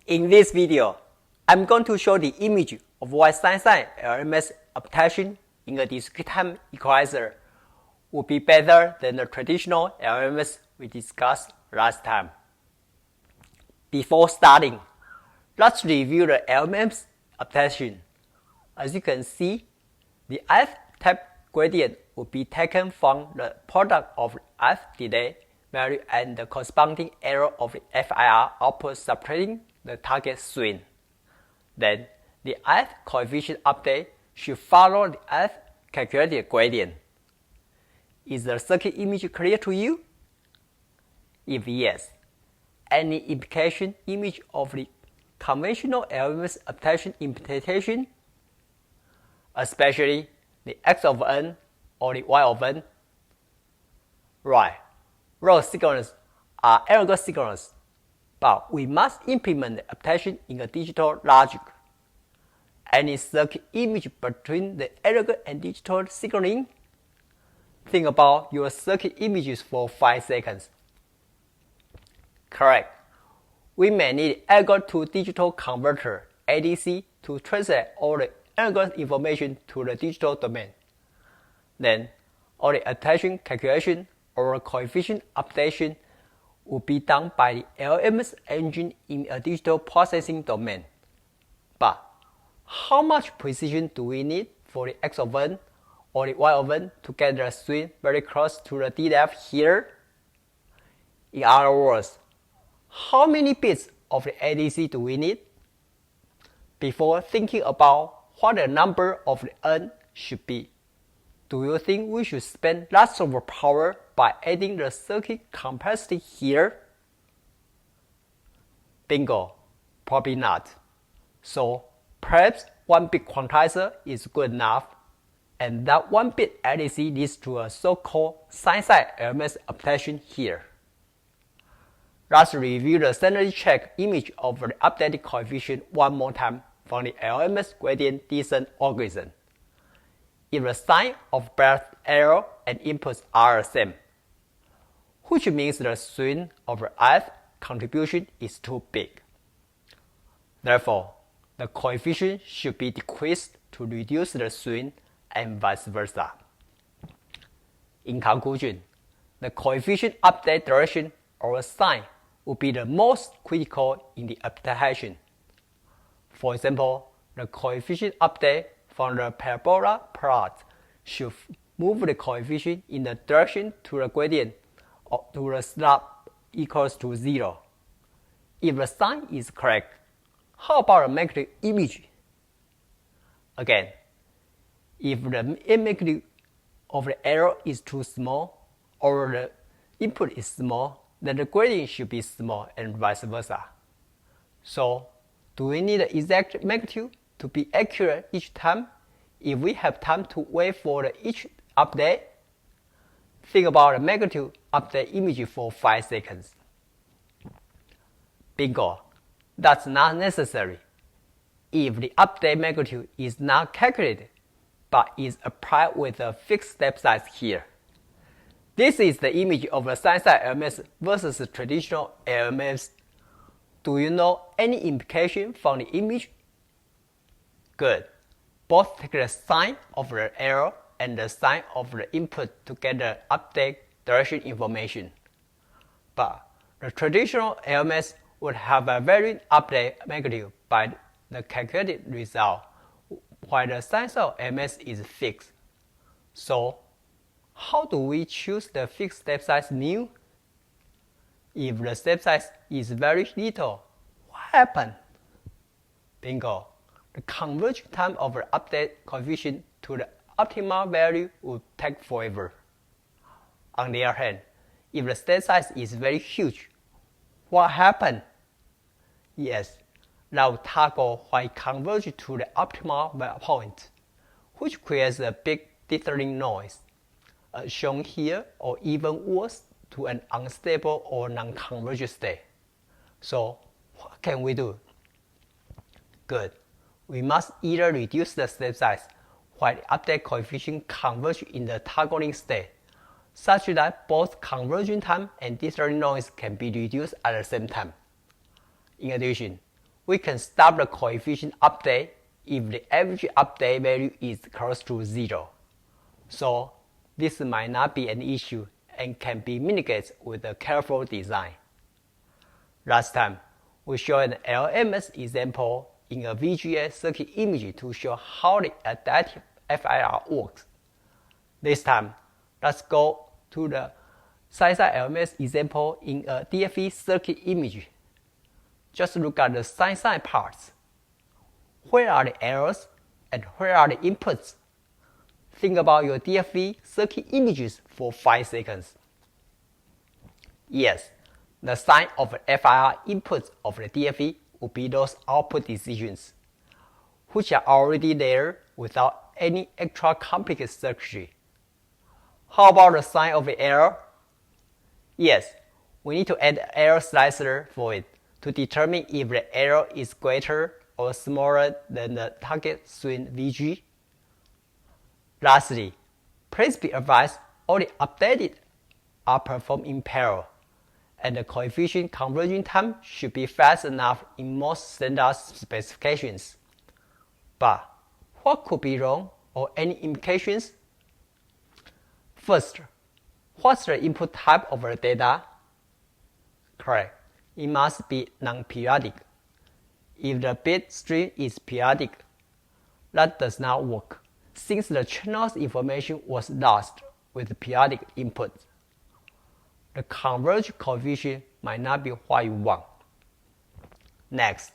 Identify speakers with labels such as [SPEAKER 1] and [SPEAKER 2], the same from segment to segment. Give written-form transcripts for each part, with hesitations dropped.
[SPEAKER 1] In this video, I'm going to show the image of why Sign-sign LMS Adaptation in a discrete time equalizer would be better than the traditional LMS we discussed last time. Before starting, let's review the LMS adaptation. As you can see, the F-type gradient would be taken from the product of F delay value and the corresponding error of the FIR output subtracting the target swing. Then, the F coefficient update should follow the F calculated gradient. Is the circuit image clear to you? If yes, any implication image of the conventional LMS adaptation implementation, especially the X of n or the Y of n? Right, raw signals are analog signals, but we must implement the adaptation in a digital logic. Any circuit image between the analog and digital signaling? Think about your circuit images for 5 seconds. Correct. We may need analog to digital converter ADC to translate all the analog information to the digital domain. Then, all the adaptation calculation or coefficient updation will be done by the LMS engine in a digital processing domain. But how much precision do we need for the X of n or the Y of n to get the swing very close to the DF here? In other words, how many bits of the ADC do we need? Before thinking about what the number of the n should be, do you think we should spend lots of power by adding the circuit complexity here? Bingo, probably not. So perhaps 1-bit quantizer is good enough, and that 1-bit ADC leads to a so-called Sign-sign LMS adaptation here. Let's review the sanity check image of the updated coefficient one more time from the LMS gradient descent algorithm. If the sign of both error and inputs are the same, which means the swing of the F contribution is too big. Therefore, the coefficient should be decreased to reduce the swing and vice versa. In conclusion, the coefficient update direction or sign would be the most critical in the adaptation. For example, the coefficient update from the parabola plot should move the coefficient in the direction to the gradient or to the slope equals to 0. If the sign is correct, how about the magnitude image? Again, if the magnitude of the error is too small or the input is small, then the gradient should be small and vice versa. So, do we need the exact magnitude to be accurate each time if we have time to wait for each update? Think about the magnitude update image for 5 seconds. Bingo, that's not necessary. If the update magnitude is not calculated, but is applied with a fixed step size here. This is the image of a Sign-sign LMS versus a traditional LMS. Do you know any implication from the image? Good. Both take the sign of the error and the sign of the input to get the update direction information. But the traditional LMS would have a varied update magnitude by the calculated result, while the Sign-sign LMS is fixed. So, how do we choose the fixed step size mu? If the step size is very little, what happens? Bingo, the conversion time of the update coefficient to the optimal value would take forever. On the other hand, if the step size is very huge, what happens? Yes, that will toggle while it converges to the optimal point, which creates a big dithering noise, as shown here, or even worse, to an unstable or non-convergent state. So, what can we do? Good. We must either reduce the step size while the update coefficient converges in the toggling state, such that both conversion time and dithering noise can be reduced at the same time. In addition, we can stop the coefficient update if the average update value is close to 0. So this might not be an issue and can be mitigated with a careful design. Last time, we showed an LMS example in a VGA circuit image to show how the adaptive FIR works. This time, let's go to the Sign-sign LMS example in a DFE circuit image. Just look at the sign-sign parts. Where are the errors and where are the inputs? Think about your DFE circuit images for 5 seconds. Yes, the sign of the FIR inputs of the DFE will be those output decisions, which are already there without any extra complicated circuitry. How about the sign of the error? Yes, we need to add an error slicer for it to determine if the error is greater or smaller than the target swing VG. Lastly, please be advised all the updated are performed in parallel, and the coefficient conversion time should be fast enough in most standard specifications. But what could be wrong or any implications? First, what's the input type of the data? Correct, it must be non-periodic. If the bit stream is periodic, that does not work, since the channel's information was lost with periodic input. The converge coefficient might not be what you want. Next,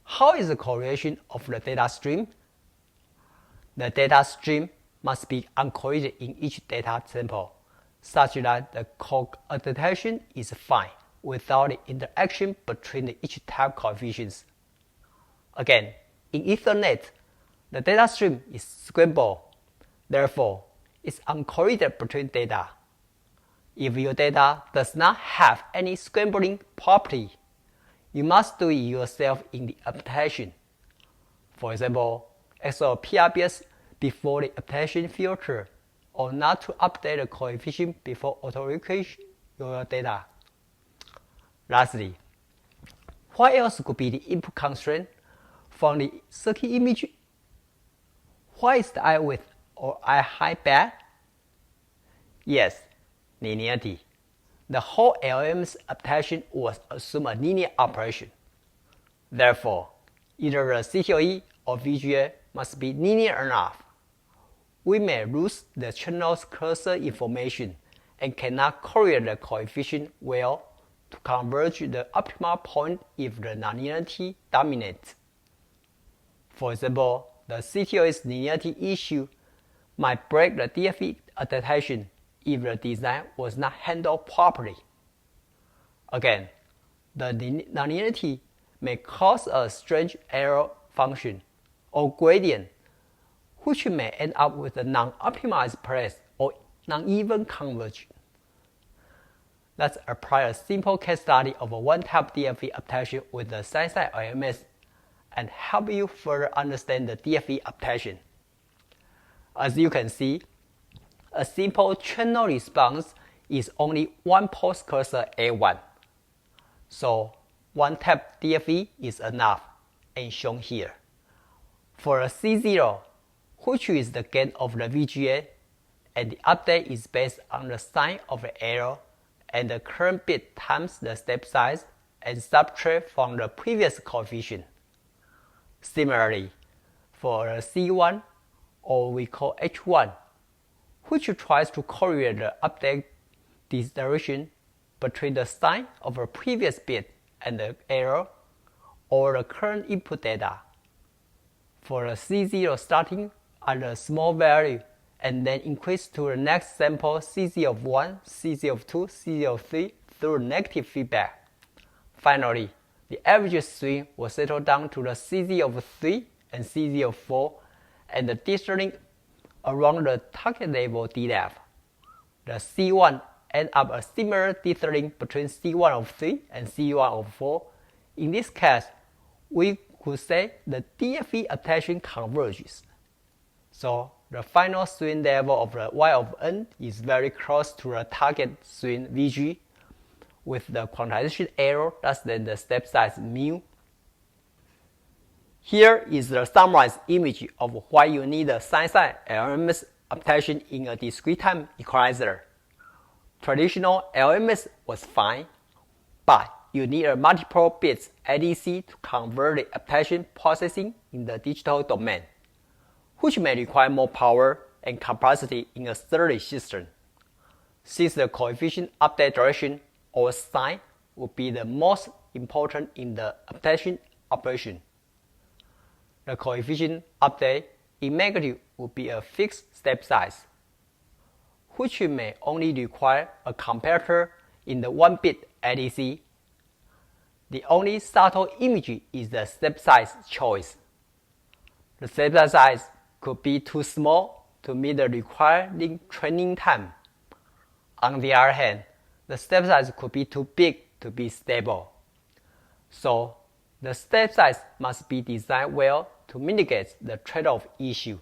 [SPEAKER 1] how is the correlation of the data stream? The data stream must be uncorrelated in each data sample, such that the co-adaptation is fine without the interaction between each type coefficients. Again, in Ethernet, the data stream is scrambled, therefore, it's uncorrelated between data. If your data does not have any scrambling property, you must do it yourself in the adaptation. For example, XOR PRBS before the adaptation filter, or not to update the coefficient before auto-recreation your data. Lastly, what else could be the input constraint from the circuit image? Why is the eye width or eye height bad? Yes, linearity. The whole LMS adaptation was assume a linear operation. Therefore, either the CTOE or VGA must be linear enough. We may lose the channel's cursor information and cannot correlate the coefficient well to converge the optimal point if the nonlinearity dominates. For example, the CTOE's linearity issue might break the DFE adaptation if the design was not handled properly. Again, the nonlinearity may cause a strange error function or gradient, which may end up with a non-optimized place or non-even convergence. Let's apply a simple case study of a one-type DFE adaptation with the Sign-sign LMS and help you further understand the DFE adaptation. As you can see, a simple channel response is only one pulse cursor A1. So one tap DFE is enough and shown here. For a C0, which is the gain of the VGA, and the update is based on the sign of the error and the current bit times the step size and subtract from the previous coefficient. Similarly, for a C1, or we call H1, which tries to correlate the update direction between the sign of a previous bit and the error or the current input data. For a C0 starting at a small value and then increase to the next sample CZ of 1, CZ of 2, CZ of 3 through negative feedback. Finally, the average swing will settle down to the CZ of 3 and CZ of 4 and the distance around the target level DLF. The C1 end up a similar distance between C1 of 3 and C1 of 4. In this case, we could say the DFE adaptation converges. So the final swing level of the Y of N is very close to the target swing VG with the quantization error less than the step size mu. Here is the summarized image of why you need a Sign-sign LMS adaptation in a discrete time equalizer. Traditional LMS was fine, but you need a multiple bits ADC to convert the adaptation processing in the digital domain, which may require more power and complexity in a sturdy system. Since the coefficient update direction or sign would be the most important in the adaptation operation. The coefficient update in magnitude would be a fixed step size, which may only require a comparator in the 1-bit ADC. The only subtle image is the step size choice. The step size could be too small to meet the required link training time. On the other hand, the step size could be too big to be stable. So, the step size must be designed well to mitigate the trade-off issue.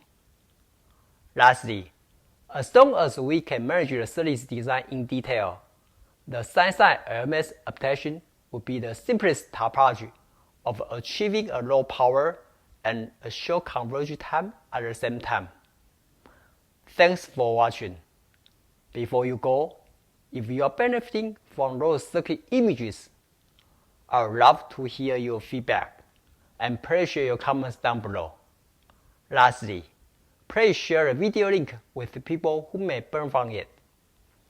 [SPEAKER 1] Lastly, as long as we can manage the service design in detail, the Sign-sign LMS adaptation would be the simplest topology of achieving a low power and a short conversion time at the same time. Thanks for watching. Before you go, if you are benefiting from those circuit images, I would love to hear your feedback and please share your comments down below. Lastly, please share the video link with people who may benefit from it.